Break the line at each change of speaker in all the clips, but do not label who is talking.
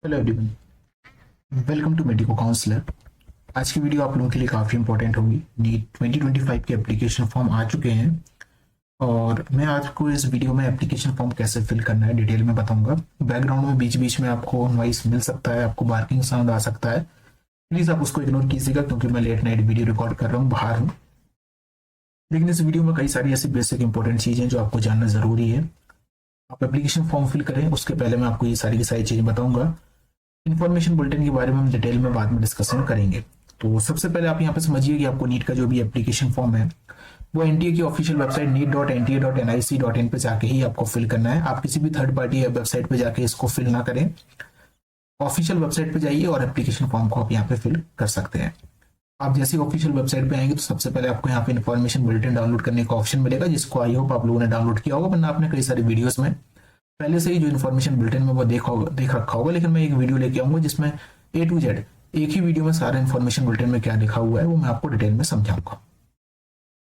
Hello everyone, welcome to medico counsellor. आज की video आप लोगों के लिए काफ़ी इंपॉर्टेंट होगी। नीट 2025 के एप्लीकेशन फॉर्म आ चुके हैं और मैं आपको इस वीडियो में एप्लीकेशन फॉर्म कैसे फिल करना है डिटेल में बताऊंगा। बैकग्राउंड में बीच बीच में आपको नॉइस मिल सकता है, आपको बार्किंग साउंड आ सकता है, प्लीज़ आप उसको इग्नोर कीजिएगा क्योंकि मैं लेट नाइट वीडियो रिकॉर्ड कर रहा हूँ, बाहर हूँ। लेकिन इस वीडियो में कई सारी ऐसी बेसिक इंपॉर्टेंट चीज़ें जो आपको जानना ज़रूरी है। आप एप्लीकेशन फॉर्म फिल करें उसके पहले मैं आपको ये सारी की सारी चीज़ें बताऊंगा। इन्फॉर्मेशन बुलेटिन के बारे में हम डिटेल में बाद में डिस्कशन करेंगे। तो सबसे पहले आप यहाँ पे समझिए कि आपको नीट का जो भी एप्लीकेशन फॉर्म है वो एनटीए की ऑफिशियल वेबसाइट neet.nta.nic.in पे जाके ही आपको फिल करना है। आप किसी भी थर्ड पार्टी वेबसाइट पे जाके इसको फिल ना करें, ऑफिशियल वेबसाइट पे जाइए और एप्लीकेशन फॉर्म को आप यहाँ पे फिल कर सकते हैं। आप जैसे ऑफिशियल वेबसाइट पे आएंगे तो सबसे पहले आपको यहाँ पे इन्फॉर्मेशन बुलेटिन डाउनलोड करने का ऑप्शन मिलेगा, जिसको आई होप आप लोगों ने डाउनलोड किया होगा, वरना आपने कई सारी वीडियोस में पहले से ही जो इन्फॉर्मेशन बुलेटिन में वो देख रखा होगा। लेकिन मैं एक वीडियो लेके आऊंगा जिसमें A to Z एक ही वीडियो में सारा इन्फॉर्मेशन बुलेटिन में क्या लिखा हुआ है वो मैं आपको डिटेल में समझाऊंगा।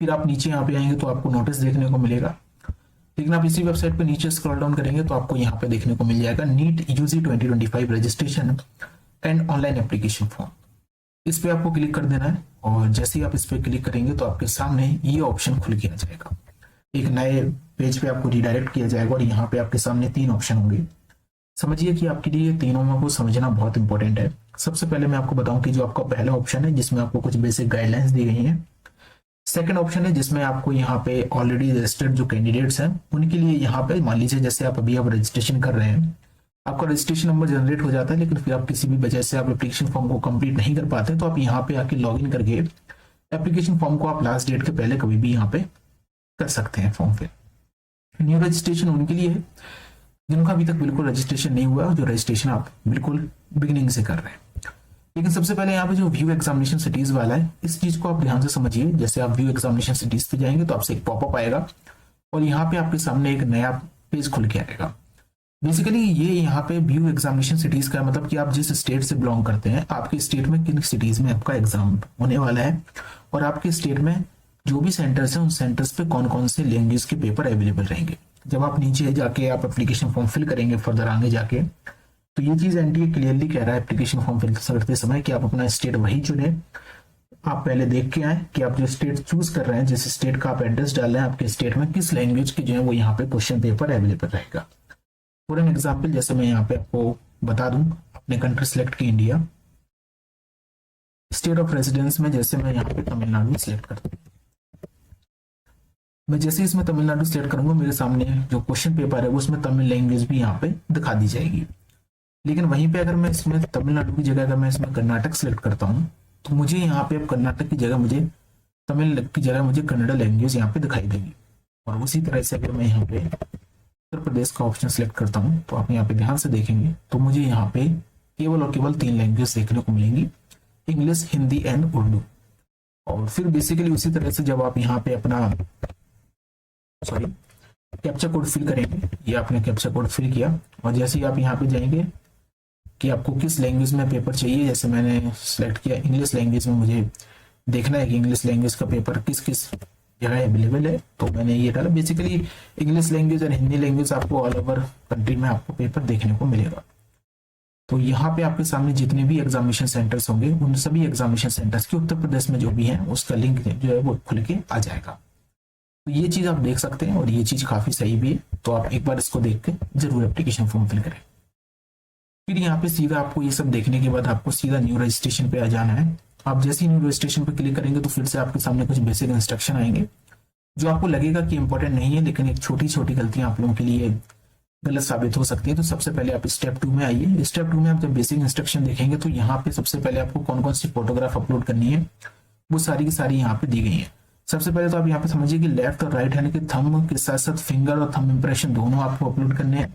फिर आप नीचे यहाँ पे आएंगे तो आपको नोटिस देखने को मिलेगा, लेकिन आप इसी वेबसाइट पे नीचे स्क्रॉल डाउन करेंगे तो आपको यहाँ पे देखने को मिल जाएगा NEET UG 2025 registration and online application form. इस पे आपको क्लिक कर देना है और जैसे ही आप इस पे क्लिक करेंगे तो आपके सामने ये ऑप्शन खुल के आ जाएगा। एक नए पेज पे आपको रिडायरेक्ट किया जाएगा और यहाँ पे आपके सामने तीन ऑप्शन होंगे। समझिए कि आपके लिए तीनों में को समझना बहुत इंपॉर्टेंट है। सबसे पहले मैं आपको बताऊं कि जो आपका पहला ऑप्शन है जिसमें आपको कुछ बेसिक गाइडलाइंस दी गई हैं। सेकंड ऑप्शन है जिसमें आपको यहाँ पे ऑलरेडी रजिस्टर्ड जो कैंडिडेट्स हैं उनके लिए यहाँ पे मान लीजिए जैसे आप अभी रजिस्ट्रेशन कर रहे हैं, आपका रजिस्ट्रेशन नंबर जनरेट हो जाता है, लेकिन फिर आप किसी भी वजह से आप एप्लीकेशन फॉर्म को कंप्लीट नहीं कर पाते तो आप यहाँ पे आके लॉग इन करके एप्लीकेशन फॉर्म को आप लास्ट डेट के पहले कभी भी यहाँ पे कर सकते हैं फॉर्म फिल। न्यू रजिस्ट्रेशन उनके लिए है जिनका अभी तक बिल्कुल रजिस्ट्रेशन नहीं हुआ और जो रजिस्ट्रेशन आप बिल्कुल बिगिनिंग से कर रहे हैं। लेकिन सबसे पहले यहाँ पे जो व्यू एग्जामिनेशन सिटीज वाला है इस चीज को आप ध्यान से समझिए। जैसे आप व्यू एग्जामिनेशन सिटीज पे जाएंगे तो आपसे एक पॉपअप आएगा और यहाँ पे आपके सामने एक नया पेज खुल के आएगा। बेसिकली ये यहाँ पे व्यू एग्जामिनेशन सिटीज का मतलब कि आप जिस स्टेट से बिलोंग करते हैं, आपके स्टेट में किन सिटीज में आपका एग्जाम होने वाला है और आपके स्टेट में जो भी सेंटर्स हैं उन सेंटर्स पे कौन कौन से लैंग्वेज के पेपर अवेलेबल रहेंगे। जब आप नीचे जाके आप एप्लीकेशन फॉर्म फिल करेंगे फर्दर आगे जाके तो ये चीज एनटीए क्लियरली कह रहा है एप्लीकेशन फॉर्म फिल करते समय कि आप अपना स्टेट वही चुने। आप पहले देख के आए कि आप जो स्टेट चूज कर रहे हैं, जिस स्टेट का आप एड्रेस डाल रहे हैं, आपके स्टेट में किस लैंग्वेज के जो है वो यहाँ पे क्वेश्चन पेपर अवेलेबल रहेगा। फॉर एन एग्जाम्पल जैसे मैं यहाँ पे आपको बता दूं, अपने कंट्री सेलेक्ट की इंडिया, स्टेट ऑफ रेजिडेंस में जैसे मैं यहाँ पे तमिलनाडु सेलेक्ट करता हूँ। मैं जैसे इसमें तमिलनाडु सेलेक्ट करूंगा मेरे सामने जो क्वेश्चन पेपर है वो उसमें तमिल लैंग्वेज भी यहाँ पे दिखा दी जाएगी। लेकिन वहीं पे अगर मैं इसमें तमिलनाडु की जगह अगर मैं इसमें कर्नाटक सेलेक्ट करता हूँ तो मुझे यहाँ पे अब कर्नाटक की जगह मुझे तमिल की जगह मुझे कन्नड़ा लैंग्वेज यहाँ पे दिखाई देगी। और उसी तरह से अगर मैं यहाँ पे उत्तर प्रदेश का ऑप्शन सेलेक्ट करता हूँ तो आप यहाँ पे ध्यान से देखेंगे तो मुझे यहाँ पे केवल और केवल तीन लैंग्वेज देखने को मिलेंगी, इंग्लिश, हिंदी एंड उर्दू। और फिर बेसिकली उसी तरह से जब आप यहाँ पे अपना कैप्चा कोड फिल करेंगे, ये आपने कैप्चा कोड फिल किया और जैसे ही आप यहाँ पे जाएंगे कि आपको किस लैंग्वेज में पेपर चाहिए, जैसे मैंने सेलेक्ट किया इंग्लिश लैंग्वेज में, मुझे देखना है कि इंग्लिश लैंग्वेज का पेपर किस किस जगह अवेलेबल है तो मैंने ये डाला। बेसिकली इंग्लिश लैंग्वेज और हिंदी लैंग्वेज आपको ऑल ओवर कंट्री में आपको पेपर देखने को मिलेगा। तो यहाँ पे आपके सामने जितने भी एग्जामिनेशन सेंटर्स होंगे उन सभी एग्जामिनेशन सेंटर्स के उत्तर प्रदेश में जो भी है उसका लिंक जो है वो खुल के आ जाएगा। तो ये चीज आप देख सकते हैं और ये चीज काफी सही भी है, तो आप एक बार इसको देख के जरूर एप्लीकेशन फॉर्म फिल करें। फिर यहाँ पे सीधा आपको ये सब देखने के बाद आपको सीधा न्यू रजिस्ट्रेशन पे आ जाना है। आप जैसे ही न्यू रजिस्ट्रेशन पे क्लिक करेंगे तो फिर से आपके सामने कुछ बेसिक इंस्ट्रक्शन आएंगे जो आपको लगेगा कि इंपॉर्टेंट नहीं है, लेकिन एक छोटी छोटी गलतियां आप लोगों के लिए गलत साबित हो सकती है। तो सबसे पहले आप स्टेप 2 में आइए। स्टेप 2 में आप जब बेसिक इंस्ट्रक्शन देखेंगे तो यहाँ पे सबसे पहले आपको कौन कौन सी फोटोग्राफ अपलोड करनी है वो सारी की सारी यहाँ पे दी गई है। सबसे पहले तो आप यहाँ पे समझिए कि लेफ्ट और राइट हैंड के थंब के साथ साथ फिंगर और थंब इंप्रेशन दोनों आपको अपलोड करने हैं।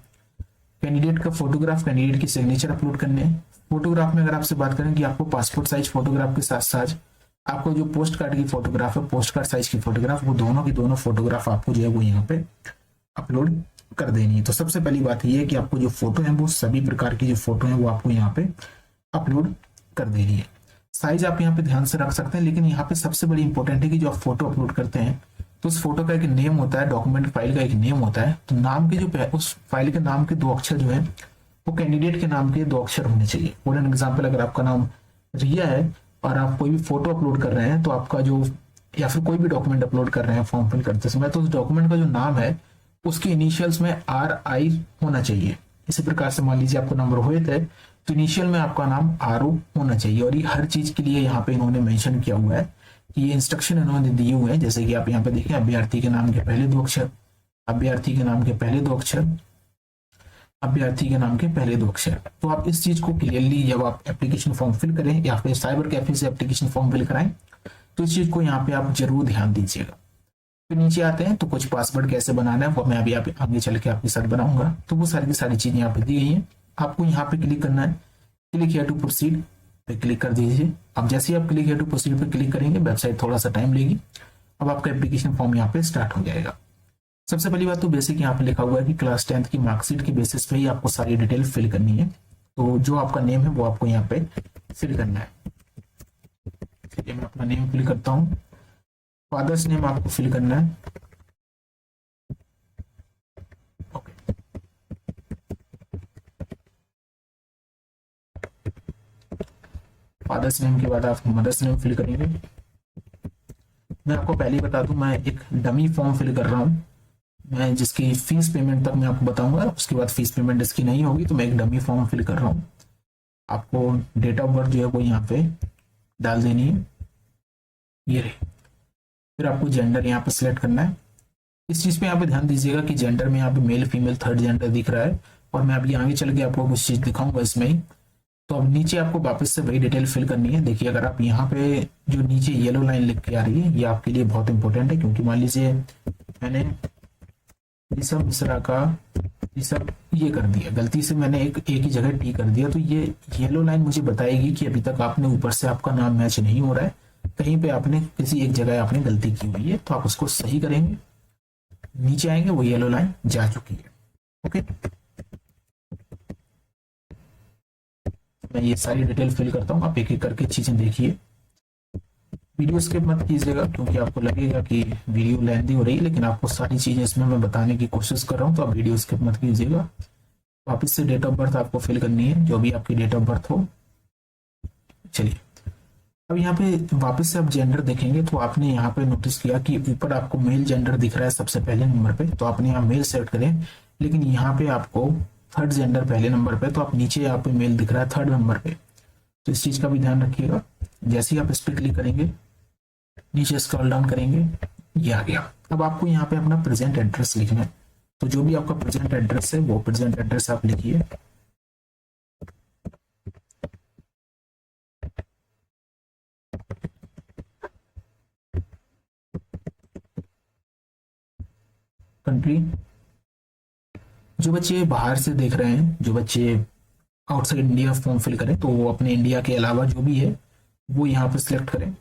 कैंडिडेट का फोटोग्राफ, कैंडिडेट की सिग्नेचर अपलोड करने हैं। फोटोग्राफ में अगर आपसे बात करें कि आपको पासपोर्ट साइज फोटोग्राफ के साथ साथ आपको जो पोस्ट कार्ड की फोटोग्राफ है, पोस्ट कार्ड साइज की फोटोग्राफ, वो दोनों की दोनों फोटोग्राफ आपको जो है वो यहाँ पे अपलोड कर देनी है। तो सबसे पहली बात ये है कि आपको जो फोटो है वो सभी प्रकार की जो फोटो है वो आपको यहाँ पे अपलोड कर देनी है। साइज आप यहाँ पे ध्यान से रख सकते हैं, लेकिन यहाँ पे सबसे बड़ी इंपॉर्टेंट है कि जो आप फोटो अपलोड करते हैं तो उस फोटो का एक नेम होता है, डॉक्यूमेंट फाइल का एक नेम होता है। तो नाम के जो उस फाइल के नाम के दो अक्षर जो है वो कैंडिडेट के नाम के 2 अक्षर होने चाहिए। फॉर एन एग्जाम्पल, अगर आपका नाम रिया है और आप कोई भी फोटो अपलोड कर रहे हैं तो आपका जो, या फिर कोई भी डॉक्यूमेंट अपलोड कर रहे हैं फॉर्म फिल करते समय, तो उस डॉक्यूमेंट का जो नाम है उसके इनिशियल्स में RI होना चाहिए। इसी प्रकार से मान लीजिए आपको नंबर हुए थे तो इनिशियल में आपका नाम RO होना चाहिए। और ये हर चीज के लिए यहाँ पे इन्होंने मेंशन किया हुआ है कि ये इंस्ट्रक्शन इन्होंने दिए हुए हैं। जैसे कि आप यहाँ पे देखें, अभ्यर्थी के नाम के पहले 2 अक्षर, अभ्यर्थी के नाम के पहले 2 अक्षर, अभ्यर्थी के नाम के पहले 2 अक्षर। तो आप इस चीज को क्लियरली जब आप एप्लीकेशन फॉर्म फिल करें या फिर साइबर कैफे से एप्लीकेशन फॉर्म फिल कराएं तो इस चीज को यहाँ पे आप जरूर ध्यान दीजिएगा। फिर नीचे आते हैं तो कुछ पासवर्ड कैसे बनाना है वो मैं अभी आगे चल के आपके साथ बनाऊंगा। तो वो सारी की सारी चीजें यहाँ पे दी गई हैं। आपको यहाँ पे क्लिक करना है, क्लिक हियर टू प्रोसीड पे क्लिक कर दीजिए। अब जैसे ही आप क्लिक हियर टू प्रोसीड पे क्लिक करेंगे वेबसाइट थोड़ा सा टाइम लेगी। अब आपका एप्लीकेशन फॉर्म यहाँ पे स्टार्ट हो जाएगा। सबसे पहली बात तो बेसिक यहाँ पे लिखा हुआ है कि क्लास 10th की मार्कशीट के बेसिस पे ही आपको सारी डिटेल फिल करनी है। तो जो आपका नेम है वो आपको यहाँ पे फिल करना है। चलिए मैं अपना नेम फिल करता हूँ। फादर्स नेम आपको फिल करना है। ओके, फादर्स नेम के बाद आप मदर्स नेम फिल करेंगे। मैं आपको पहले ही बता दूं, मैं एक डमी फॉर्म फिल कर रहा हूँ। मैं जिसकी फीस पेमेंट तक मैं आपको बताऊंगा, उसके बाद फीस पेमेंट इसकी नहीं होगी। तो मैं एक डमी फॉर्म फिल कर रहा हूँ। आपको डेट ऑफ बर्थ जो है वो यहाँ पे डाल देनी है, ये रही। फिर आपको जेंडर यहाँ पे सिलेक्ट करना है। इस चीज पे यहाँ पे ध्यान दीजिएगा कि जेंडर में यहाँ पे मेल फीमेल थर्ड जेंडर दिख रहा है। और मैं अभी आगे चल के आपको कुछ चीज दिखाऊंगा इसमें ही। तो अब नीचे आपको वापस से वही डिटेल फिल करनी है। देखिए, अगर आप यहाँ पे जो नीचे येलो लाइन लिख के आ रही है, ये आपके लिए बहुत इंपॉर्टेंट है। क्योंकि मान लीजिए मैंने ऋषभ मिश्रा का ऋषभ ये कर दिया, गलती से मैंने एक ही जगह टी कर दिया, तो ये येलो लाइन मुझे बताएगी कि अभी तक आपने ऊपर से आपका नाम मैच नहीं हो रहा है, कहीं पे आपने किसी एक जगह आपने गलती की हुई है। तो आप उसको सही करेंगे, नीचे आएंगे वो येलो लाइन जा चुकी है। ओके, मैं ये सारी डिटेल फिल करता हूँ। आप एक एक करके चीजें देखिए। वीडियो स्किप मत कीजिएगा क्योंकि आपको लगेगा कि वीडियो लेंथी हो रही है, लेकिन आपको सारी चीजें इसमें मैं बताने की कोशिश कर रहा हूँ। तो आप वीडियो स्किप मत कीजिएगा। वापस से डेट ऑफ बर्थ आपको फिल करनी है, जो भी आपकी डेट ऑफ बर्थ हो। चलिए, अब यहाँ पे वापस से आप जेंडर देखेंगे तो आपने यहाँ पे नोटिस किया कि ऊपर आपको मेल जेंडर दिख रहा है सबसे पहले नंबर पे, तो आपने यहाँ मेल सेलेक्ट करें। लेकिन यहाँ पे आपको थर्ड जेंडर पहले नंबर पे, तो आप नीचे यहाँ पे मेल दिख रहा है थर्ड नंबर पे। तो इस चीज का भी ध्यान रखिएगा। जैसे ही आप इस पर क्लिक करेंगे, नीचे स्क्रॉल डाउन करेंगे, ये आ गया। अब आपको यहाँ पे अपना प्रेजेंट एड्रेस लिखना है। तो जो भी आपका प्रेजेंट एड्रेस है वो प्रेजेंट एड्रेस आप लिखिए। कंट्री, जो बच्चे बाहर से देख रहे हैं, जो बच्चे आउटसाइड इंडिया फॉर्म फिल करें, तो वो अपने इंडिया के अलावा जो भी है वो यहाँ पे सिलेक्ट करें।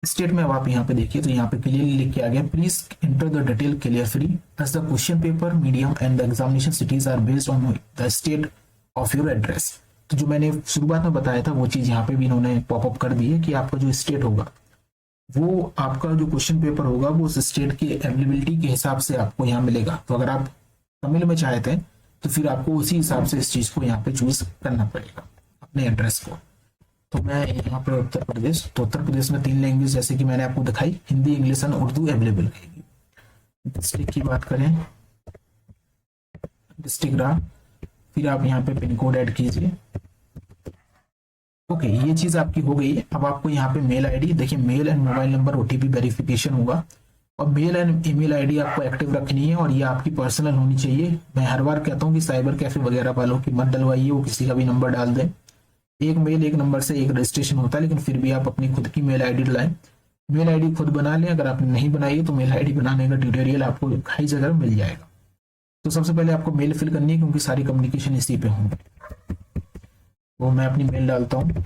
स्टेट में अब आप यहाँ पे देखिए तो यहाँ पे क्लियरली लिख के आ गया, please enter the detail clear free as the question paper medium and the examination cities are based on the state of your address. तो जो मैंने शुरुआत में बताया था वो चीज यहाँ पे भी इन्होंने पॉपअप कर दी है कि आपका जो स्टेट होगा, वो आपका जो क्वेश्चन पेपर होगा वो उस स्टेट की अवेलेबिलिटी के हिसाब से आपको यहाँ मिलेगा। तो अगर आप तमिल में चाहते हैं तो फिर आपको उसी हिसाब से इस चीज को यहाँ पे चूज करना पड़ेगा, अपने एड्रेस को। तो मैं यहाँ पे उत्तर प्रदेश, तो उत्तर प्रदेश में 3 लैंग्वेज जैसे कि मैंने आपको दिखाई, हिंदी, इंग्लिश और उर्दू अवेलेबल रहेगी। डिस्ट्रिक्ट की बात करें, डिस्ट्रिक्ट रहा, फिर आप यहाँ पे पिन कोड ऐड कीजिए। ओके, ये चीज आपकी हो गई है। अब आपको यहाँ पे मेल आईडी, देखिए male and mobile number OTP verification होगा, और मेल एंड ईमेल आईडी आपको एक्टिव रखनी है और ये आपकी पर्सनल होनी चाहिए। मैं हर बार कहता हूँ कि साइबर कैफे वगैरह वालों की मत डलवाइए, वो किसी का भी नंबर डाल दें। एक मेल एक नंबर से एक रजिस्ट्रेशन होता है, लेकिन फिर भी आप अपनी खुद की मेल आईडी डलाएं। मेल आईडी खुद बना लें। अगर आपने नहीं बनाई है तो मेल आईडी बनाने का ट्यूटोरियल आपको हर जगह मिल जाएगा। तो सबसे पहले आपको मेल फिल करनी है क्योंकि सारी कम्युनिकेशन इसी पे होंगे। वो मैं अपनी मेल डालता हूँ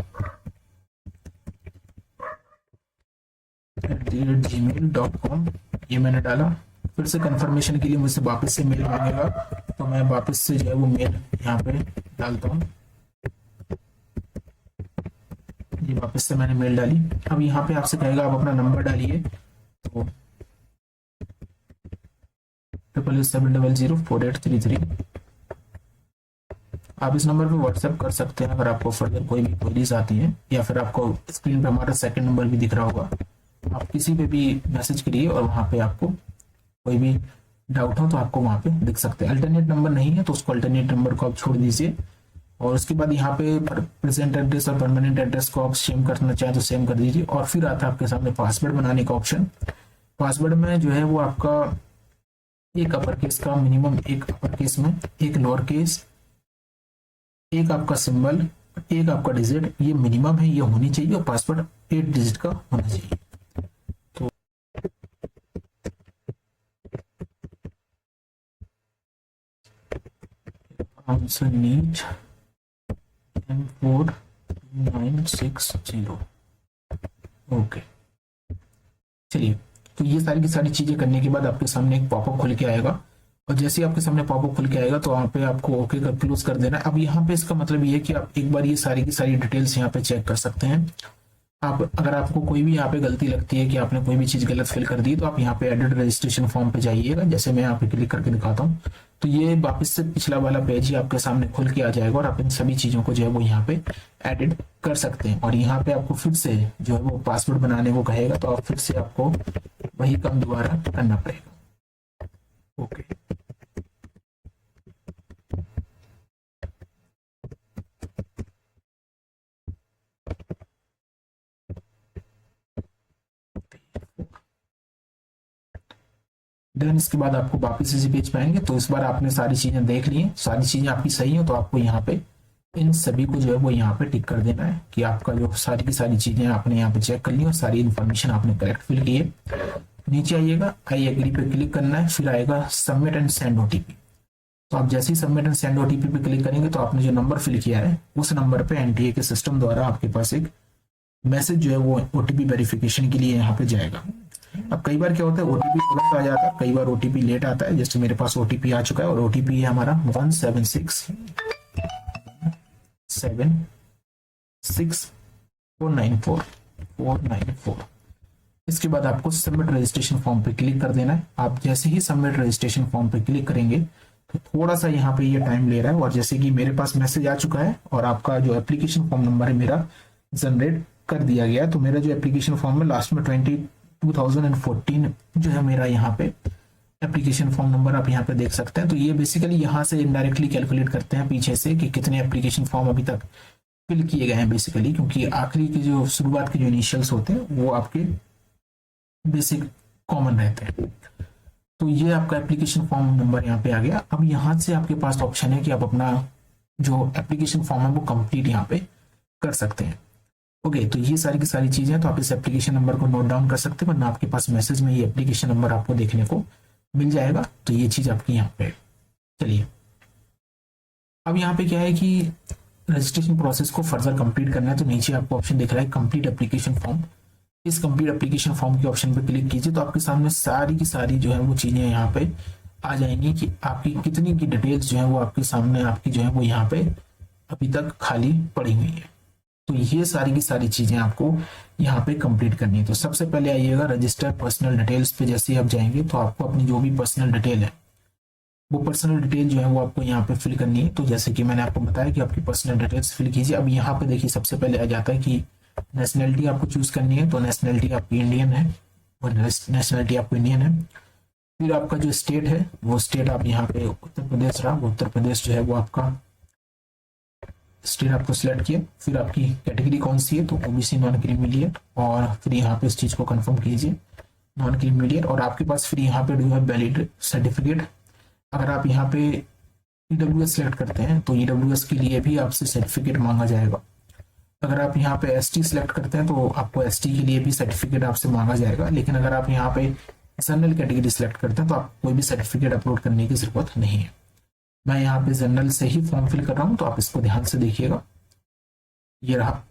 gmail.com, ये मैंने डाला। फिर से कंफर्मेशन के लिए मुझसे वापस से मेल मांगेगा, तो मैं वापस से जो है वो मेल यहाँ पे डालता हूँ। ये वापस से मैंने मेल डाली। अब यहाँ पे आपसे कहेगा आप अपना नंबर डालिए, तो 8870048333। आप इस नंबर पे व्हाट्सएप कर सकते हैं अगर आपको फर्दर कोई भी क्वेरीज आती हैं, या फिर आपको स्क्रीन पे हमारा सेकंड नंबर भी दिख रहा होगा, आप किसी पे भी मैसेज करिए और वहाँ पे आपको कोई भी डाउट हो तो आपको वहाँ पे दिख सकते हैं। अल्टरनेट नंबर नहीं है तो उसको अल्टरनेट नंबर को आप छोड़ दीजिए, और उसके बाद यहाँ पे प्रेजेंट एड्रेस और परमानेंट एड्रेस को आप सेम करना चाहें तो सेम कर दीजिए। और फिर आता है आपके सामने पासवर्ड बनाने का ऑप्शन। पासवर्ड में जो है वो आपका एक अपर केस का मिनिमम, एक अपर केस में, एक लोअर केस, एक आपका सिंबल, एक आपका डिजिट, ये मिनिमम है, ये होनी चाहिए, और पासवर्ड 8 डिजिट का होना चाहिए। तो आंसर नीट M4960। ओके, चलिए, तो ये सारी की सारी चीजें करने के बाद आपके सामने एक पॉपअप खुल के आएगा, और जैसे ही आपके सामने पॉपअप खुल के आएगा तो वहाँ पे आपको ओके कर क्लोज कर देना है। अब यहाँ पे इसका मतलब ये है कि आप एक बार ये सारी की सारी डिटेल्स यहाँ पे चेक कर सकते हैं। आप अगर आपको कोई भी यहाँ पे गलती लगती है कि आपने कोई भी चीज गलत फिल कर दी, तो आप यहाँ पे एडिट रजिस्ट्रेशन फॉर्म पे जाइएगा। जैसे मैं यहाँ पे क्लिक करके दिखाता हूँ तो ये वापस से पिछला वाला पेज ही आपके सामने खुल के आ जाएगा, और आप इन सभी चीजों को जो है वो यहाँ पे एडिट कर सकते हैं। और यहाँ पे आपको फिर से जो है वो पासवर्ड बनाने को कहेगा, तो आप फिर से आपको वही काम दोबारा करना पड़ेगा। ओके, देन इसके बाद आपको वापस इसी पेज पे आएंगे, तो इस बार आपने सारी चीजें देख ली हैं, सारी चीजें आपकी सही हो, तो आपको यहाँ पे इन सभी को जो है वो यहाँ पे टिक कर देना है कि आपका जो सारी की सारी चीजें आपने यहाँ पे चेक कर ली और सारी इन्फॉर्मेशन आपने करेक्ट फिल की है। नीचे आइएगा, आई एग्री पे क्लिक करना है, फिर आएगा सबमिट एंड सेंड ओटीपी। तो आप जैसे ही सबमिट एंड सेंड ओटीपी पे क्लिक करेंगे तो आपने जो नंबर फिल किया है उस नंबर पे एनटीए के सिस्टम द्वारा आपके पास एक मैसेज जो है वो ओटीपी वेरिफिकेशन के लिए यहाँ पे जाएगा। अब कई बार क्या होता है, ओटीपी तुरंत आ जाता है, कई बार ओटीपी लेट आता है। जैसे मेरे पास ओटीपी आ चुका है, और ओटीपी है हमारा 176,494,494। इसके बाद आपको सबमिट रजिस्ट्रेशन फॉर्म पे क्लिक कर देना है। आप जैसे ही सबमिट रजिस्ट्रेशन फॉर्म पे क्लिक करेंगे तो थोड़ा सा यहाँ पे ये टाइम ले रहा है, और जैसे कि मेरे पास मैसेज आ चुका है और आपका जो एप्लीकेशन फॉर्म नंबर है मेरा जनरेट कर दिया गया है। तो मेरा जो एप्लीकेशन फॉर्म है लास्ट में 2014 जो है मेरा यहाँ पे एप्लीकेशन फॉर्म नंबर आप यहाँ पे देख सकते हैं। तो ये बेसिकली यहाँ से इनडायरेक्टली कैलकुलेट करते हैं पीछे से कि कितने एप्लीकेशन फॉर्म अभी तक फिल किए गए हैं बेसिकली, क्योंकि आखिरी की जो शुरुआत के जो इनिशियल्स होते हैं वो आपके बेसिक कॉमन रहते हैं। तो ये आपका एप्लीकेशन फॉर्म नंबर यहाँ पे आ गया। अब यहाँ से आपके पास ऑप्शन है कि आप अपना जो एप्लीकेशन फॉर्म है वो कंप्लीट यहाँ पे कर सकते हैं। ओके, तो ये सारी की सारी चीजें, तो आप इस एप्लीकेशन नंबर को नोट डाउन कर सकते हैं, वरना आपके पास मैसेज में ये एप्लीकेशन नंबर आपको देखने को मिल जाएगा। तो ये चीज आपकी यहाँ पे। चलिए, अब यहाँ पे क्या है कि रजिस्ट्रेशन प्रोसेस को फर्दर कंप्लीट करना है, तो नीचे आपको ऑप्शन दिख रहा है कंप्लीट एप्लीकेशन फॉर्म। इस कंप्लीट एप्लीकेशन फॉर्म के ऑप्शन पे क्लिक कीजिए, तो आपके सामने सारी की सारी जो है वो चीजें यहाँ पे आ जाएंगी कि आपकी कितनी की डिटेल्स जो है वो आपके सामने आपकी जो है वो यहाँ पे अभी तक खाली पड़ी हुई है। तो ये सारी की सारी चीजें आपको यहाँ पे कंप्लीट करनी है। तो सबसे पहले आइएगा रजिस्टर पर्सनल डिटेल्स पे। जैसे ही आप जाएंगे तो आपको अपनी जो भी पर्सनल डिटेल है वो पर्सनल डिटेल जो है वो आपको यहाँ पे फिल करनी है। तो जैसे कि मैंने आपको बताया कि आपकी पर्सनल डिटेल्स फिल कीजिए। अब यहाँ पे देखिए सबसे पहले आ जाता है कि नेशनलिटी आपको चूज करनी है, तो नेशनलिटी आपकी इंडियन है, और नेशनलिटी आपको इंडियन है। फिर आपका जो स्टेट है वो स्टेट आप यहाँ पे उत्तर प्रदेश रहा, उत्तर प्रदेश जो है वो आपका स्टेट आपको सिलेक्ट किया। फिर आपकी कैटेगरी कौन सी है, तो ओबीसी नॉन क्रीमी, और फिर यहाँ पे इस चीज को कंफर्म कीजिए नॉन क्रीमी, और आपके पास फिर यहाँ पे डू हैव वैलिड सर्टिफिकेट। अगर आप यहाँ पे ईडब्ल्यूएस सेलेक्ट करते हैं तो ईडब्ल्यूएस के लिए भी आपसे सर्टिफिकेट मांगा जाएगा। अगर आप यहाँ पे एसटी सेलेक्ट करते हैं तो आपको एसटी के लिए भी सर्टिफिकेट आपसे मांगा जाएगा। लेकिन अगर आप यहाँ पे जनरल कैटेगरी सेलेक्ट करते हैं तो आपको कोई भी सर्टिफिकेट अपलोड करने की जरूरत नहीं है। मैं यहाँ पे जनरल से ही फॉर्म फिल कर रहा हूँ, तो आप इसको ध्यान से देखिएगा। ये रहा।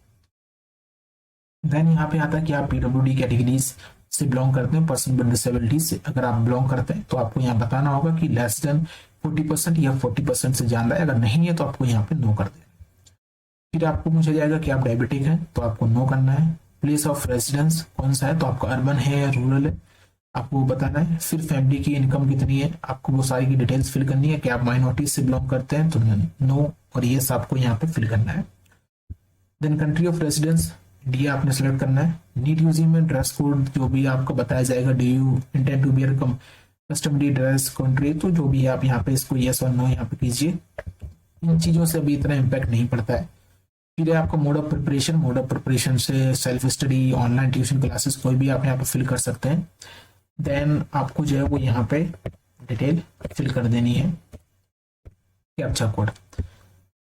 देन यहाँ पे आता है कि आप पीडब्ल्यूडी कैटेगरीज से बिलोंग करते हैं, पर्सन विद डिसेबिलिटी से अगर आप बिलोंग करते हैं तो आपको यहाँ बताना होगा कि लेस देन 40% या 40% से ज्यादा है। अगर नहीं है तो आपको यहाँ पे नो कर देना। फिर आपको पूछा जाएगा कि आप डायबिटिक हैं, तो आपको नो करना है। प्लेस ऑफ रेजिडेंस कौन सा है, तो आपका अर्बन है या रूरल है। आपको वो बताना है। फिर फैमिली की इनकम कितनी है, आपको वो सारी की डिटेल्स फिल करनी है कि आप माइनॉरिटी से बिलोंग करते हैं तो नो और यस आपको यहाँ पे फिल करना है। Then country of residence D आपने सेलेक्ट करना है। नीड यूजिंग में ड्रेस कोड जो भी आपको बताया जाएगा, do you intend to bear customary dress country, तो जो भी है आप यहाँ पे इसको यस और नो यहाँ पे कीजिए। इन चीज़ों से अभी इतना इम्पैक्ट नहीं पड़ता है। फिर है आपका mode of preparation, mode of preparation से self study, online tuition classes कोई भी आप यहाँ पे फिल कर सकते हैं। देन आपको जो है वो यहाँ पे डिटेल फिल कर देनी है, कैप्चा कोड।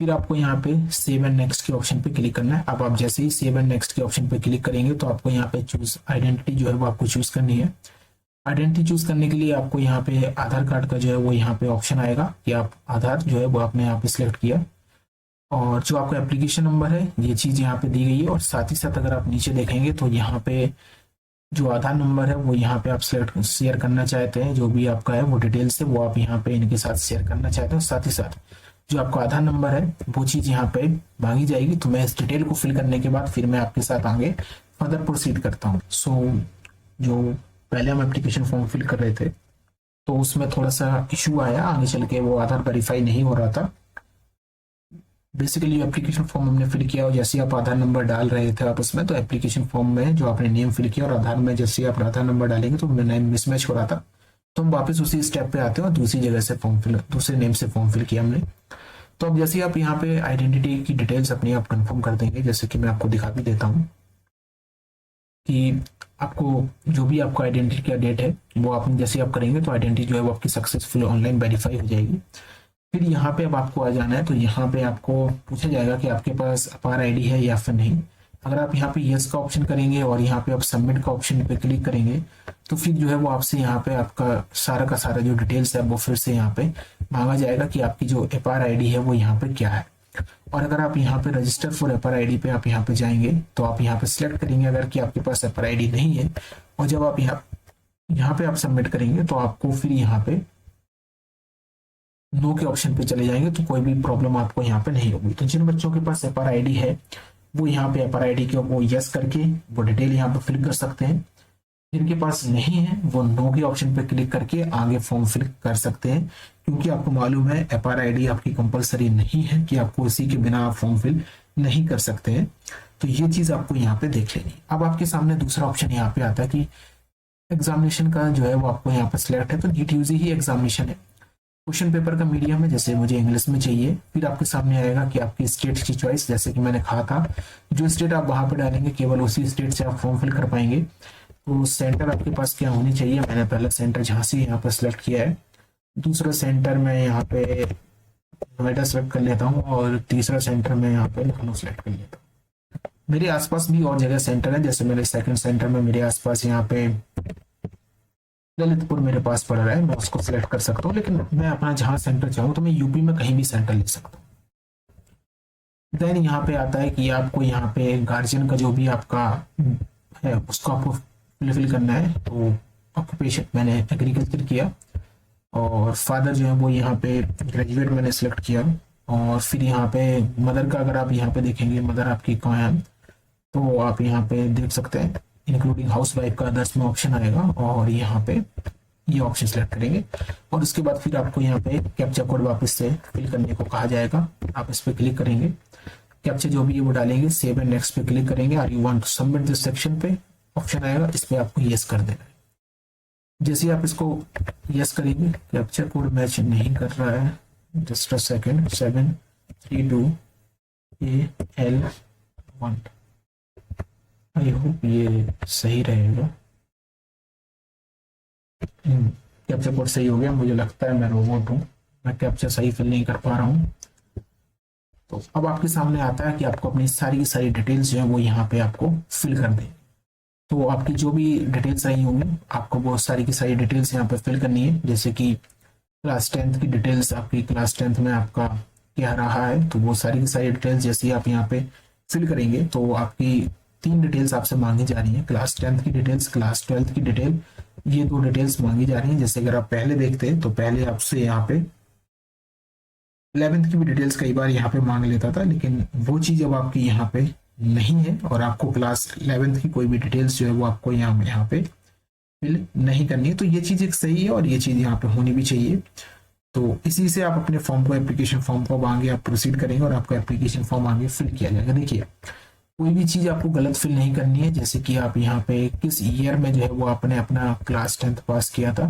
फिर आपको यहाँ पे सेव एंड नेक्स्ट के ऑप्शन पे क्लिक करना है। अब आप जैसे ही सेव एंड नेक्स्ट के ऑप्शन पे क्लिक करेंगे तो आपको यहाँ पे चूज आइडेंटिटी जो है वो आपको चूज करनी है। आइडेंटिटी चूज करने के लिए आपको यहाँ पे आधार कार्ड का जो है वो यहाँ पे ऑप्शन आएगा कि आप आधार जो है वो आपने यहाँ पे सिलेक्ट किया, और जो आपका एप्लीकेशन नंबर है ये चीज़ यहाँ पे दी गई है। और साथ ही साथ अगर आप नीचे देखेंगे तो यहाँ पे जो आधार नंबर है वो यहाँ पे आप सिलेक्ट शेयर करना चाहते हैं, जो भी आपका है वो डिटेल्स है वो आप यहाँ पे इनके साथ शेयर करना चाहते हैं। साथ ही साथ जो आपका आधार नंबर है वो चीज़ यहाँ पे मांगी जाएगी। तो मैं इस डिटेल को फिल करने के बाद फिर मैं आपके साथ आगे फर्दर प्रोसीड करता हूँ। सो जो पहले हम एप्लीकेशन फॉर्म फिल कर रहे थे तो उसमें थोड़ा सा इशू आया, आगे चल के वो आधार वेरीफाई नहीं हो रहा था। बेसिकली एप्लीकेशन फॉर्म हमने फिल किया और जैसे आप आधार नंबर डाल रहे थे आप उसमें, तो एप्लीकेशन फॉर्म में जो आपने नेम फिल किया और आधार में जैसे आप आधार नंबर डालेंगे तो नेम मिसमैच हो रहा था। तो हम वापस उसी स्टेप पे आते हैं और दूसरी जगह से फॉर्म फिल, दूसरे नेम से फॉर्म फिल किया हमने। तो अब जैसे आप यहाँ पे आइडेंटिटी की डिटेल्स अपनी आप कंफर्म कर देंगे, जैसे कि मैं आपको दिखा भी देता हूँ कि आपको जो भी आपका आइडेंटिटी का डेट है वो आपने जैसे आप करेंगे तो आइडेंटिटी जो है वो आपकी सक्सेसफुल ऑनलाइन वेरीफाई हो जाएगी। फिर यहाँ पे अब आपको आ जाना है, तो यहाँ पे आपको पूछा जाएगा कि आपके पास अपार आईडी है या फिर नहीं। अगर आप यहाँ पे यस का ऑप्शन करेंगे और यहाँ पे आप सबमिट का ऑप्शन पे क्लिक करेंगे तो फिर जो है वो आपसे यहाँ पे आपका सारा का सारा जो डिटेल्स है वो फिर से यहाँ पे मांगा जाएगा कि आपकी जो अपार आईडी है वो यहाँ पे क्या है। और अगर आप यहाँ पे रजिस्टर फॉर अपार आईडी पे आप यहाँ पे जाएंगे तो आप यहाँ पे सिलेक्ट करेंगे अगर कि आपके पास अपार आईडी नहीं है, और जब आप यहाँ पे आप सबमिट करेंगे तो आपको फिर यहाँ पे नो के ऑप्शन पे चले जाएंगे तो कोई भी प्रॉब्लम आपको यहाँ पे नहीं होगी। तो जिन बच्चों के पास अपार आईडी है वो यहाँ पे अपार आईडी के वो यस करके वो डिटेल यहाँ पे फिल कर सकते हैं। जिनके पास नहीं है वो नो के ऑप्शन पे क्लिक करके आगे फॉर्म फिल कर सकते हैं, क्योंकि आपको मालूम है अपार आईडी आपकी कंपलसरी नहीं है कि आपको इसी के बिना आप फॉर्म फिल नहीं कर सकते हैं। तो ये चीज आपको यहाँ पे देख लेनी। अब आपके सामने दूसरा ऑप्शन यहाँ पे आता है कि एग्जामिनेशन का जो है वो आपको यहाँ पे सिलेक्ट है, तो नीट यूजी ही एग्जामिनेशन है। क्वेश्चन पेपर का मीडियम है, जैसे मुझे इंग्लिश में चाहिए। फिर आपके सामने आएगा कि आपकी स्टेट की चॉइस, जैसे कि मैंने कहा था जो स्टेट आप वहां पे डालेंगे केवल उसी स्टेट से आप फॉर्म फिल कर पाएंगे। तो सेंटर आपके पास क्या होनी चाहिए, मैंने पहला सेंटर झांसी यहाँ पर सिलेक्ट किया है, दूसरा सेंटर मैं यहाँ पे नोएडा सेलेक्ट कर लेता हूँ और तीसरा सेंटर मैं यहाँ पे लखनऊ सेलेक्ट कर लेता हूँ। मेरे आसपास भी और जगह सेंटर है, जैसे मेरे सेकंड सेंटर में मेरे आसपास यहाँ पे ललितपुर मेरे पास पड़ रहा है, मैं उसको सिलेक्ट कर सकता हूँ। लेकिन मैं अपना जहां सेंटर चाहूँ तो मैं यूपी में कहीं भी सेंटर ले सकता हूँ। देन यहाँ पे आता है कि आपको यहाँ पे गार्जियन का जो भी आपका है उसको आपको फिल करना है। तो ऑक्यूपेशन मैंने एग्रीकल्चर किया और फादर जो है वो यहाँ पे ग्रेजुएट मैंने सेलेक्ट किया। और फिर यहाँ पे मदर का अगर आप यहाँ पे देखेंगे मदर आपकी कहाँ है तो आप यहाँ पे देख सकते हैं इंक्लूडिंग हाउस वाइफ का अदर्स में ऑप्शन आएगा और यहाँ पे ये ऑप्शन सेलेक्ट करेंगे। और उसके बाद फिर आपको यहाँ पे कैप्चा कोड वापस से फिल करने को कहा जाएगा, आप इस पे क्लिक करेंगे, कैप्चा जो भी है वो डालेंगे, सेव एंड नेक्स्ट पे क्लिक करेंगे। Are you want to submit this section पे ऑप्शन आएगा, इस पे आपको यस कर देना है। जैसे आप इसको यस करेंगे, कैप्चा कोड मैच नहीं कर रहा है, just a second, 732AL1, I hope ये सही रहेगा। कैप्चा कोड सही हो गया, मुझे लगता है मैं रोबोट हूँ, मैं कैप्चा सही फिल नहीं कर पा रहा हूँ। तो अब आपके सामने आता है कि आपको अपनी सारी की सारी डिटेल्स जो है वो यहाँ पे आपको फिल कर दें। तो आपकी जो भी डिटेल्स आई होंगी आपको वो सारी की सारी डिटेल्स यहाँ पे फिल करनी है। जैसे कि क्लास 10th की डिटेल्स, आपकी क्लास 10th में आपका क्या रहा है, तो वो सारी की सारी डिटेल्स जैसे आप यहाँ पे फिल करेंगे तो आपकी 3 डिटेल्स आपसे मांगी जा रही है, क्लास 10th की डिटेल्स, क्लास 12th की डिटेल, ये 2 डिटेल्स मांगी जा रही हैं। जैसे अगर आप पहले देखते हैं तो पहले आपसे यहाँ पे 11th की भी डिटेल्स कई बार यहाँ पे मांग लेता था, लेकिन वो चीज अब आपकी यहाँ पे नहीं है और आपको क्लास 11th की कोई भी डिटेल्स जो है वो आपको यहाँ पे फिल नहीं करनी है। तो ये चीज़ एक सही है और ये चीज़ यहाँ पे होनी भी चाहिए। तो इसी से आप अपने फॉर्म को, एप्लीकेशन फॉर्म को अब आगे आप प्रोसीड करेंगे और आपका एप्लीकेशन फॉर्म आगे फिल किया जाएगा। देखिए, कोई भी चीज़ आपको गलत फिल नहीं करनी है। जैसे कि आप यहाँ पे किस ईयर में जो है वो आपने अपना क्लास 10th पास किया था,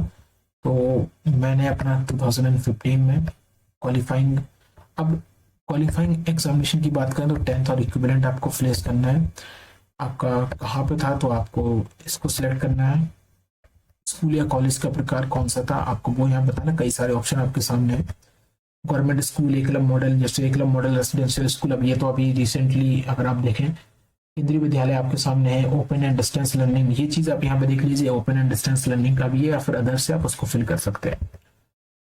तो मैंने अपना 2015 में क्वालिफाइंग, अब क्वालिफाइंग एग्जामिनेशन की बात करें तो 10th और इक्विवेलेंट आपको प्लेस करना है। आपका कहाँ पे था तो आपको इसको सिलेक्ट करना है। स्कूल या कॉलेज का प्रकार कौन सा था आपको वो यहाँ बताना। कई सारे ऑप्शन आपके सामने है। गवर्नमेंट स्कूल, एकलव्य मॉडल, जैसे एकलव्य मॉडल रेसिडेंशियल स्कूल, अब ये तो अभी रिसेंटली अगर आप देखें केंद्रीय विद्यालय आपके सामने है। ओपन एंड डिस्टेंस लर्निंग, ये चीज़ आप यहाँ पे देख लीजिए, ओपन एंड डिस्टेंस लर्निंग का भी है या फिर अदर से आप उसको फिल कर सकते हैं।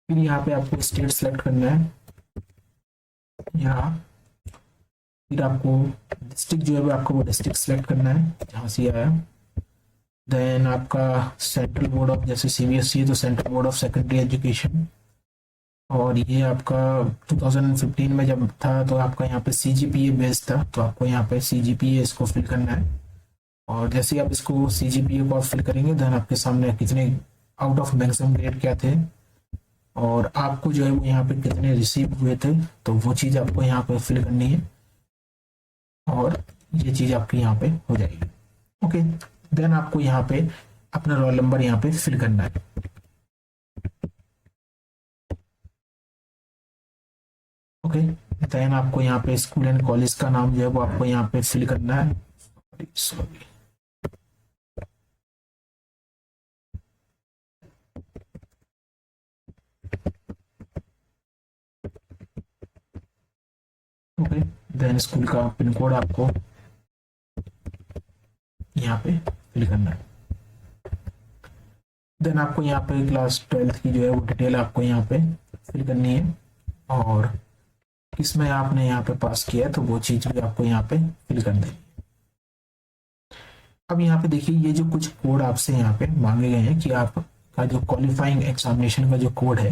फिर यहाँ पे आपको स्टेट सेलेक्ट करना है यहाँ। फिर आपको डिस्ट्रिक्ट जो है वो आपको वो डिस्ट्रिक्ट सेलेक्ट करना है जहाँ से आया। देन आपका सेंट्रल बोर्ड ऑफ, जैसे सीबीएसई है तो central board of secondary education, और ये आपका 2015 में जब था तो आपका यहाँ पे सीजीपीए बेस्ड था, तो आपको यहाँ पे सीजीपीए इसको फिल करना है। और जैसे ही आप इसको सीजीपीए को आप फिल करेंगे देन आपके सामने कितने आउट ऑफ मैक्सिमम ग्रेड क्या थे और आपको जो है वो यहाँ पे कितने रिसीव हुए थे, तो वो चीज़ आपको यहाँ पे फिल करनी है और ये चीज़ आपकी यहाँ पे हो जाएगी। ओके, देन आपको यहाँ पे अपना रोल नंबर यहाँ पे फिल करना है। ओके, देन आपको यहाँ पे स्कूल एंड कॉलेज का नाम जो है वो आपको यहाँ पे फिल करना है। सॉरी, ओके, देन स्कूल का पिन कोड आपको यहाँ पे फिल करना है। देन आपको यहाँ पे क्लास 12th की जो है वो डिटेल आपको यहाँ पे फिल करनी है और किसमें आपने यहाँ पे पास किया है तो वो चीज़ भी आपको यहाँ पे फिल कर देनी है। अब यहाँ पे देखिए, ये जो कुछ कोड आपसे यहाँ पे मांगे गए हैं कि आपका जो क्वालिफाइंग एग्जामिनेशन का जो कोड है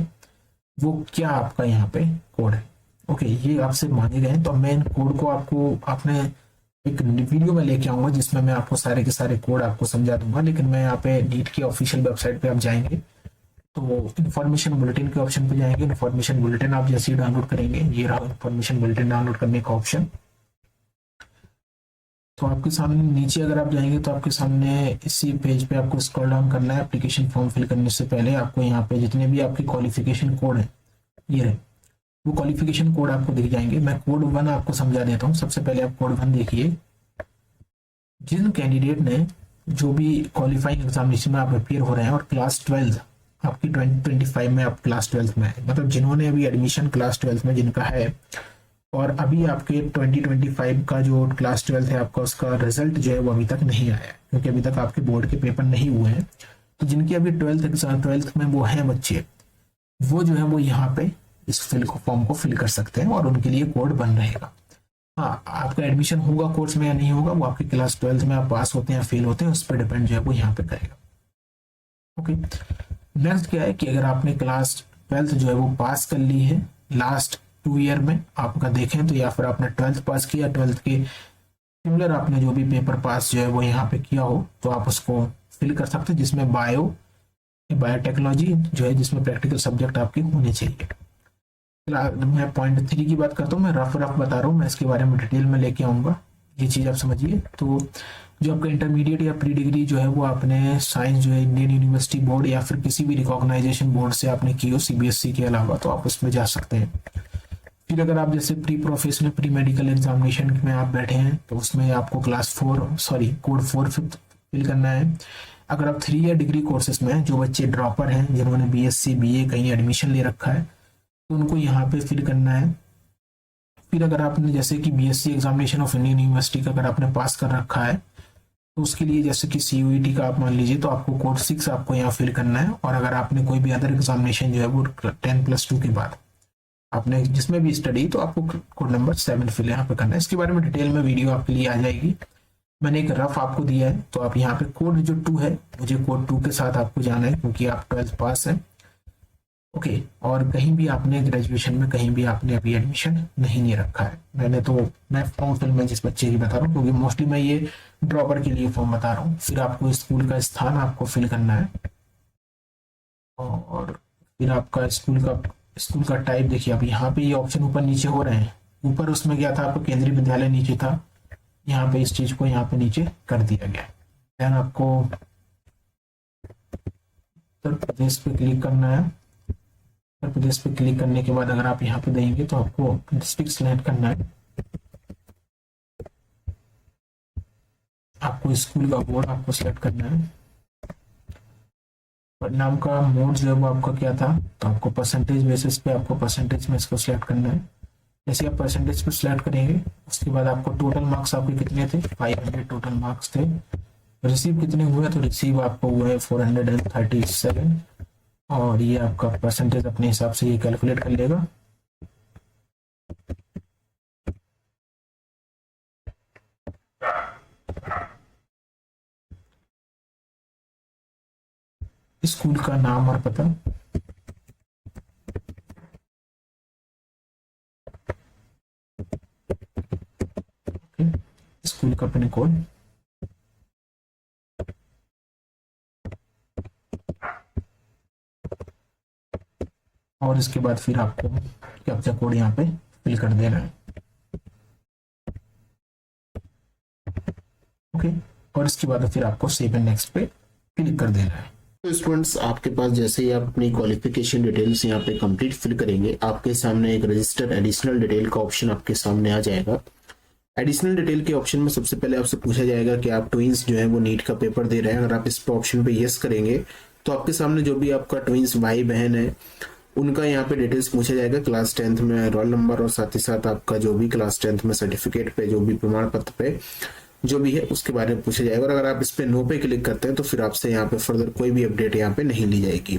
वो क्या आपका यहाँ पे कोड है। ओके, ये आपसे मांगे गए हैं, तो मैं इन कोड को आपको आपने एक वीडियो में लेके आऊंगा जिसमें मैं आपको सारे के सारे कोड आपको समझा दूंगा। लेकिन मैं यहाँ पे नीट की ऑफिशियल वेबसाइट पे आप जाएंगे तो इन्फॉर्मेशन बुलेटिन के ऑप्शन पे जाएंगे। इन्फॉर्मेशन बुलेटिन आप जैसे ही डाउनलोड करेंगे, ये रहा इन्फॉर्मेशन बुलेटिन डाउनलोड करने का ऑप्शन। तो आपके सामने नीचे अगर आप जाएंगे तो आपके सामने इसी पेज पे आपको स्क्रॉल डाउन करना है। एप्लीकेशन फॉर्म फिल करने से पहले आपको यहाँ पे जितने भी आपके क्वालिफिकेशन कोड है ये रहे, वो क्वालिफिकेशन कोड आपको दिख जाएंगे। मैं कोड 1 आपको समझा देता हूँ। सबसे पहले आप कोड 1 देखिए। जिन कैंडिडेट ने जो भी क्वालिफाइंग एग्जामिनेशन में आप अपियर हो रहे हैं और क्लास 12 आपकी 2025 में आप क्लास 12 में है, मतलब जिन्होंने अभी एडमिशन क्लास 12 में जिनका है और अभी आपके 2025 का जो क्लास 12 है आपका उसका रिजल्ट जो है वो अभी तक नहीं आया है क्योंकि अभी तक आपके बोर्ड के पेपर नहीं हुए हैं। तो जिनके अभी 12th में वो हैं बच्चे, वो जो है वो यहाँ पे इस फॉर्म को फिल कर सकते हैं और उनके लिए कोड बन रहेगा। हाँ, आपका एडमिशन होगा कोर्स में या नहीं होगा वो आपके क्लास 12 में आप पास होते हैं या फेल होते हैं उस पर डिपेंड जो है वो यहाँ पे करेगा। ओके, नेक्स्ट क्या है कि अगर आपने क्लास 12 जो है वो पास कर ली है लास्ट 2 ईयर में आपका देखें तो, या फिर आपने 12th पास किया, 12th के सिमिलर आपने जो भी पेपर पास जो है वो यहाँ पे किया हो तो आप उसको फिल कर सकते हैं, जिसमें बायोटेक्नोलॉजी जो है जिसमें प्रैक्टिकल सब्जेक्ट आपके होने चाहिए। मैं पॉइंट 3 की बात करता हूँ, मैं रफ बता रहा हूँ, मैं इसके बारे में डिटेल में लेके आऊँगा, ये चीज़ आप समझिए। तो जो आपका इंटरमीडिएट या प्री डिग्री जो है वो आपने साइंस जो है इंडियन यूनिवर्सिटी बोर्ड या फिर किसी भी रिकॉग्नाइजेशन बोर्ड से आपने की हो सीबीएसई के अलावा, तो आप उसमें जा सकते हैं। फिर अगर आप जैसे pre professional pre medical examination में आप बैठे हैं तो उसमें आपको कोड 4 फिल करना है। अगर आप 3 ईयर डिग्री कोर्सेज में जो बच्चे ड्रॉपर हैं जिन्होंने बीएससी बीए कहीं एडमिशन ले रखा है तो उनको यहाँ पे फिल करना है। फिर अगर आपने जैसे कि BSc examination of Indian university का अगर आपने पास कर रखा है तो उसके लिए जैसे कि सीयूईटी का आप मान लीजिए तो आपको कोड 6 आपको यहाँ फिल करना है। और अगर आपने कोई भी अदर एग्जामिनेशन जो है वो 10+2 के बाद आपने जिसमें भी स्टडी तो आपको कोड नंबर 7 फिल यहाँ पे करना है। इसके बारे में डिटेल में वीडियो आपके लिए आ जाएगी, मैंने एक रफ आपको दिया है। तो आप यहाँ पे कोड जो 2 है, मुझे कोड 2 के साथ आपको जाना है क्योंकि आप 12th पास है ओके। और कहीं भी आपने ग्रेजुएशन में कहीं भी आपने अभी एडमिशन नहीं रखा है। मैं फॉर्म फिल में जिस बच्चे की बता रहा हूँ, क्योंकि मोस्टली मैं ये ड्रॉपर के लिए फॉर्म बता रहा हूँ। फिर आपको स्कूल का स्थान आपको फिल करना है, और फिर आपका स्कूल का टाइप देखिए। अब यहाँ पे ये ऑप्शन ऊपर नीचे हो रहे हैं। ऊपर उसमें क्या था, आपको केंद्रीय विद्यालय नीचे था, यहाँ पे इस चीज को यहाँ पे नीचे कर दिया गया। देन आपको उत्तर प्रदेश पे क्लिक करना है। उत्तर प्रदेश पे क्लिक करने के बाद अगर आप यहाँ पे देंगे तो आपको डिस्ट्रिक्ट सिलेक्ट करना है। आपको स्कूल का बोर्ड आपको सिलेक्ट करना है। परिणाम का मोड जो है वो आपका क्या था, तो आपको परसेंटेज बेसिस पे आपको परसेंटेज में इसको सिलेक्ट करना है। जैसे आप परसेंटेज पे सिलेक्ट करेंगे उसके बाद आपको टोटल मार्क्स आपके कितने थे, 500 टोटल मार्क्स थे। रिसीव कितने हुए, तो रिसीव आपको हुआ है 437। और ये आपका परसेंटेज अपने हिसाब से ये कैलकुलेट कर लेगा। स्कूल का नाम और पता, स्कूल का पिन कोड, और इसके बाद फिर आपको कैप्चा कोड यहाँ पे फिल कर देना है। ओके। और इसके बाद फिर आपको सेव एंड नेक्स्ट पे क्लिक कर देना है।
तो स्टूडेंट्स, आपके पास जैसे ही आप अपनी क्वालिफिकेशन डिटेल्स यहाँ पे कंप्लीट फिल करेंगे, आपके सामने एक रजिस्टर एडिशनल डिटेल का ऑप्शन आपके सामने आ जाएगा। एडिशनल डिटेल के ऑप्शन में सबसे पहले आपसे पूछा जाएगा कि आप ट्विंस जो है वो नीट का पेपर दे रहे हैं। अगर आप इस ऑप्शन पे यस करेंगे तो आपके सामने जो भी आपका ट्विंस भाई बहन है उनका यहाँ पे डिटेल्स पूछा जाएगा, क्लास 10th में रोल नंबर और साथ ही साथ आपका जो भी क्लास 10th में सर्टिफिकेट पे जो भी प्रमाण पत्र पे जो भी है उसके बारे में पूछा जाएगा। और अगर आप इस पे नो पे क्लिक करते हैं तो फिर आपसे यहाँ पे फर्दर कोई भी अपडेट यहाँ पे नहीं ली जाएगी।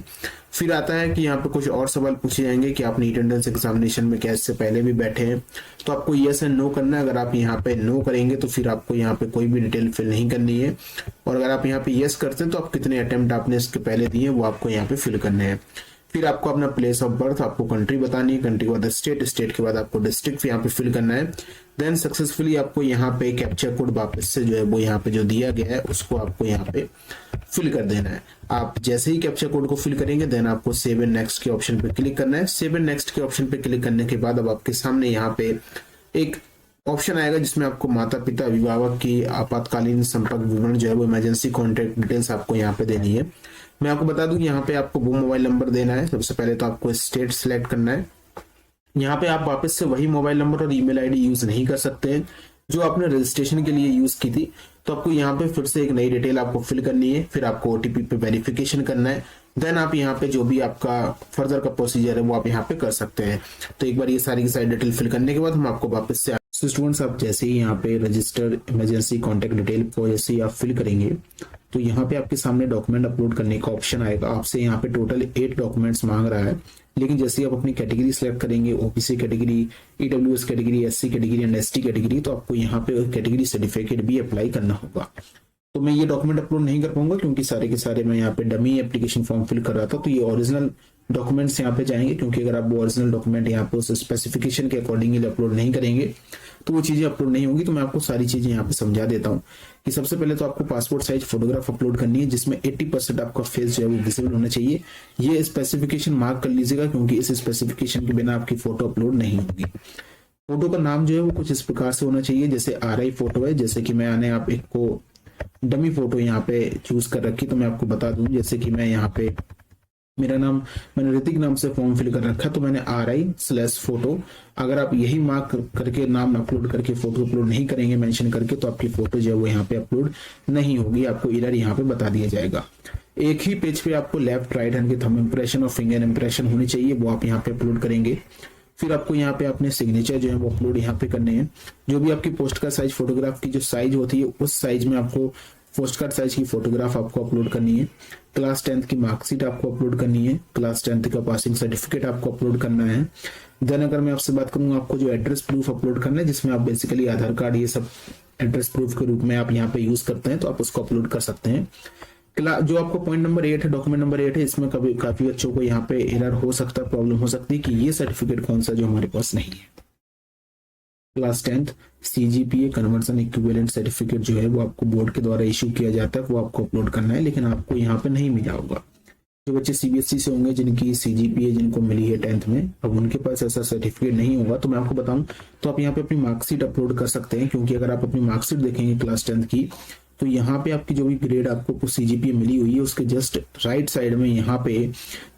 फिर आता है कि यहाँ पे कुछ और सवाल पूछे जाएंगे कि आप नीट एंट्रेंस एग्जामिनेशन में क्या इससे पहले भी बैठे हैं, तो आपको यस एंड नो करना है। अगर आप यहाँ पे नो करेंगे तो फिर आपको यहाँ पे कोई भी डिटेल फिल नहीं करनी है। और अगर आप यहाँ पे यस करते हैं तो आप कितने अटेम्प्ट आपने इसके पहले दिए वो आपको यहाँ पे फिल करने हैं। फिर आपको अपना प्लेस ऑफ बर्थ, आपको कंट्री बतानी है, कंट्री के बाद स्टेट, स्टेट के बाद आपको डिस्ट्रिक्ट यहाँ पे फिल करना है। देन सक्सेसफुली आपको यहाँ पे कैप्चा कोड वापस से जो है वो यहाँ पे जो दिया गया है उसको आपको यहाँ पे फिल कर देना है। आप जैसे ही कैप्चा कोड को फिल करेंगे देन आपको सेव एंड नेक्स्ट के ऑप्शन पे क्लिक करना है। सेव एंड नेक्स्ट के ऑप्शन पे क्लिक करने के बाद अब आपके सामने यहाँ पे एक ऑप्शन आएगा जिसमें आपको माता पिता अभिभावक की आपातकालीन संपर्क विवरण जो है वो इमरजेंसी कॉन्टेक्ट डिटेल्स आपको यहाँ पे देनी है। मैं आपको बता दूं यहाँ पे आपको वो मोबाइल नंबर देना है। सबसे पहले तो आपको स्टेट सिलेक्ट करना है। यहाँ पे आप वापस से वही मोबाइल नंबर और ईमेल आईडी यूज नहीं कर सकते हैं जो आपने रजिस्ट्रेशन के लिए यूज की थी। तो आपको यहाँ पे फिर से एक नई डिटेल आपको फिल करनी है। फिर आपको ओटीपी पे वेरिफिकेशन करना है। देन आप यहाँ पे जो भी आपका फर्दर का प्रोसीजर है वो आप यहाँ पे कर सकते हैं। तो एक बार ये सारी की सारी डिटेल फिल करने के बाद हम आपको वापस से स्टूडेंट्स, आप जैसे ही यहाँ पे रजिस्टर्ड इमरजेंसी कॉन्टेक्ट डिटेल को जैसे ही आप फिल करेंगे तो यहाँ पे आपके सामने डॉक्यूमेंट अपलोड करने का ऑप्शन आएगा। आपसे यहाँ पे टोटल 8 डॉक्यूमेंट्स मांग रहा है, लेकिन जैसे आप अपनी कैटेगरी सिलेक्ट करेंगे, OBC category, EWS category, SC category and ST category, तो आपको यहाँ पे कैटेगरी सर्टिफिकेट भी अप्लाई करना होगा। तो मैं ये डॉक्यूमेंट अपलोड नहीं कर पाऊंगा क्योंकि सारे के सारे मैं यहाँ पे डमी एप्लीकेशन फॉर्म फिल कर रहा था। तो ये ओरिजिनल डॉक्यूमेंट्स यहाँ पे जाएंगे, क्योंकि अगर आप वो ओरिजिनल डॉक्यूमेंट यहाँ पे उस स्पेसिफिकेशन के अकॉर्डिंगली अपलोड नहीं करेंगे तो वो चीजें अपलोड नहीं होंगी। तो मैं आपको सारी चीजें यहाँ पे समझा देता हूँ कि सबसे पहले तो आपको पासपोर्ट साइज फोटोग्राफ अपलोड करनी है जिसमें 80% आपका फेस जो है वो विजिबल होना चाहिए। ये स्पेसिफिकेशन मार्क कर लीजिएगा क्योंकि इस स्पेसिफिकेशन के बिना आपकी फोटो अपलोड नहीं होगी। फोटो का नाम जो है वो कुछ इस प्रकार से होना चाहिए जैसे RI फोटो है। जैसे कि मैंने आप एक को डमी फोटो यहाँ पे चूज कर रखी, तो मैं आपको बता दूं जैसे कि मैं यहाँ पे मेरा नाम मैंने ऋतिक नाम से फॉर्म फिल कर रखा, तो मैंने RI/फोटो, अगर आप यही मार्क करके नाम अपलोड करके फोटो अपलोड नहीं करेंगे मेंशन करके तो आपकी फोटो जो है वो यहाँ पे अपलोड नहीं होगी, आपको एरर यहाँ पे बता दिया जाएगा। एक ही पेज पे आपको लेफ्ट राइट हैंड के थंब इंप्रेशन और फिंगर इंप्रेशन होनी चाहिए, वो आप यहाँ पे अपलोड करेंगे। फिर आपको यहाँ पे अपने सिग्नेचर जो है वो अपलोड यहाँ पे करने हैं। जो भी आपकी पोस्ट कार्ड साइज फोटोग्राफ की जो साइज होती है उस साइज में आपको पोस्ट कार्ड साइज की फोटोग्राफ आपको अपलोड करनी है। क्लास 10th की मार्कशीट आपको अपलोड करनी है। क्लास 10th का पासिंग सर्टिफिकेट आपको अपलोड करना है। देन अगर मैं आपसे बात करूंगा आपको जो एड्रेस प्रूफ अपलोड करना है जिसमें आप बेसिकली आधार कार्ड ये सब एड्रेस प्रूफ के रूप में आप यहाँ पे यूज करते हैं तो आप उसको अपलोड कर सकते हैं। जो आपको पॉइंट नंबर 8 है, डॉक्यूमेंट नंबर 8 है, इसमें कभी काफी बच्चों को यहाँ पे एरर हो सकता है, प्रॉब्लम हो सकती है कि ये सर्टिफिकेट कौन सा जो हमारे पास नहीं है। Class 10th CGPA conversion equivalent certificate जो है वो आपको बोर्ड के द्वारा इशू किया जाता है, वो आपको अपलोड करना है, लेकिन आपको यहाँ पे नहीं मिला होगा। जो बच्चे CBSE से होंगे जिनकी CGPA जिनको मिली है 10th में, अब उनके पास ऐसा सर्टिफिकेट नहीं होगा, तो मैं आपको बताऊं तो आप यहाँ पे अपनी मार्कशीट अपलोड कर सकते हैं, क्योंकि अगर आप अपनी मार्कशीट देखेंगे क्लास 10th की, तो यहाँ पे आपकी जो भी ग्रेड आपको CGPA मिली हुई है उसके जस्ट राइट साइड में यहाँ पे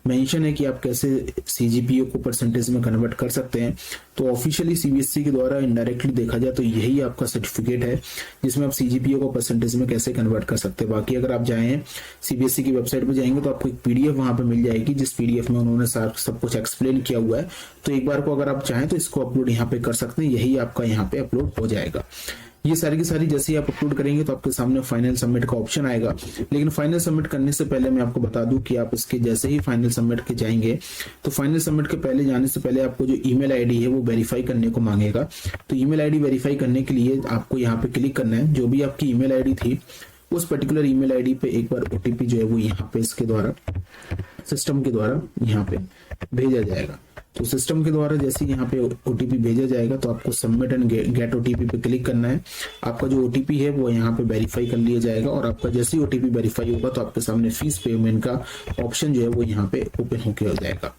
मेंशन है कि आप कैसे CGPA को परसेंटेज में कन्वर्ट कर सकते हैं। तो ऑफिशियली CBSE के द्वारा इनडायरेक्टली देखा जाए तो यही आपका सर्टिफिकेट है जिसमें आप CGPA को परसेंटेज में कैसे कन्वर्ट कर सकते हैं। बाकी अगर आप जाएं CBSE की वेबसाइट पर जाएंगे तो आपको एक PDF वहां पे मिल जाएगी, जिस PDF में उन्होंने सब कुछ एक्सप्लेन किया हुआ है। तो एक बार को अगर आप चाहें तो इसको अपलोड यहाँ पे कर सकते हैं, यही आपका यहाँ पे अपलोड हो जाएगा। ये सारी की सारी जैसे ही आप अपलोड करेंगे तो आपके सामने फाइनल सबमिट का ऑप्शन आएगा। लेकिन फाइनल सबमिट करने से पहले मैं आपको बता दूं कि आप इसके जैसे ही फाइनल सबमिट के जाएंगे तो फाइनल सबमिट के पहले जाने से पहले आपको जो ईमेल आईडी है वो वेरीफाई करने को मांगेगा। तो ईमेल आईडी वेरीफाई करने के लिए आपको यहाँ पे क्लिक करना है। जो भी आपकी ईमेल आईडी थी उस पर्टिकुलर ईमेल आईडी पे एक बार OTP जो है वो यहाँ पे इसके द्वारा सिस्टम के द्वारा यहाँ पे भेजा जाएगा। तो सिस्टम के द्वारा जैसे यहाँ पे OTP भेजा जाएगा तो आपको सबमिट एंड गेट OTP पे क्लिक करना है। आपका जो OTP है वो यहाँ पे वेरीफाई कर लिया जाएगा और आपका जैसे ही OTP वेरीफाई होगा तो आपके सामने फीस पेमेंट का ऑप्शन जो है वो यहाँ पे ओपन होकर हो जाएगा।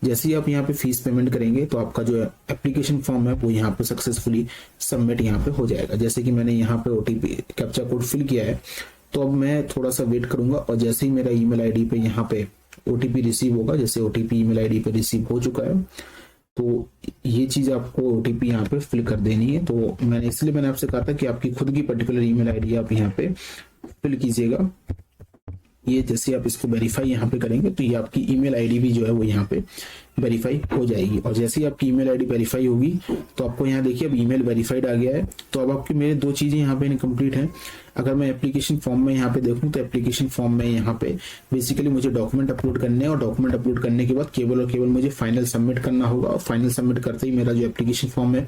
जैसे ही आप यहाँ पे फीस पेमेंट करेंगे तो आपका जो एप्लीकेशन फॉर्म है वो यहाँ पे सक्सेसफुली सबमिट यहाँ पे हो जाएगा। जैसे कि मैंने यहाँ पे OTP कैप्चा कोड फिल किया है, तो अब मैं थोड़ा सा वेट करूंगा और जैसे ही मेरा ईमेल आईडी पे यहाँ पे OTP रिसीव होगा, जैसे OTP ईमेल आईडी पे रिसीव हो चुका है तो ये चीज आपको OTP यहाँ पे फिल कर देनी है। तो मैंने आपसे कहा था कि आपकी खुद की पर्टिकुलर ईमेल आईडी आप यहाँ पे फिल कीजिएगा। ये जैसे आप इसको वेरीफाई यहाँ पे करेंगे तो ये आपकी ईमेल आईडी भी जो है वो यहाँ पे वेरीफाई हो जाएगी। और जैसे ही आपकी ईमेल आईडी वेरीफाई होगी तो आपको यहाँ देखिए अब ईमेल वेरीफाइड आ गया है। तो अब आपकी मेरे दो चीजें यहाँ पे इनकम्प्लीट हैं। अगर मैं एप्लीकेशन फॉर्म में यहाँ पे देखूँ तो एप्लीकेशन फॉर्म में यहाँ पे बेसिकली मुझे डॉक्यूमेंट अपलोड करने हैं और डॉक्यूमेंट अपलोड करने के बाद केवल और केवल मुझे फाइनल सबमिट करना होगा। और फाइनल सबमिट करते ही मेरा जो एप्लीकेशन फॉर्म है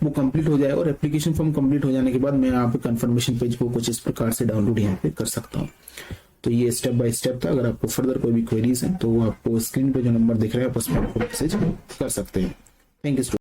वो कंप्लीट हो जाएगा। और एप्लीकेशन फॉर्म कंप्लीट हो जाने के बाद मैं यहाँ पे कंफर्मेशन पेज को कुछ इस प्रकार से डाउनलोड यहाँ पे कर सकता हूँ। तो ये स्टेप बाय स्टेप था। अगर आपको फर्दर कोई भी क्वेरीज हैं तो आपको स्क्रीन पे जो नंबर दिख रहा है आप उसमें मैसेज कर सकते हैं। Thank you.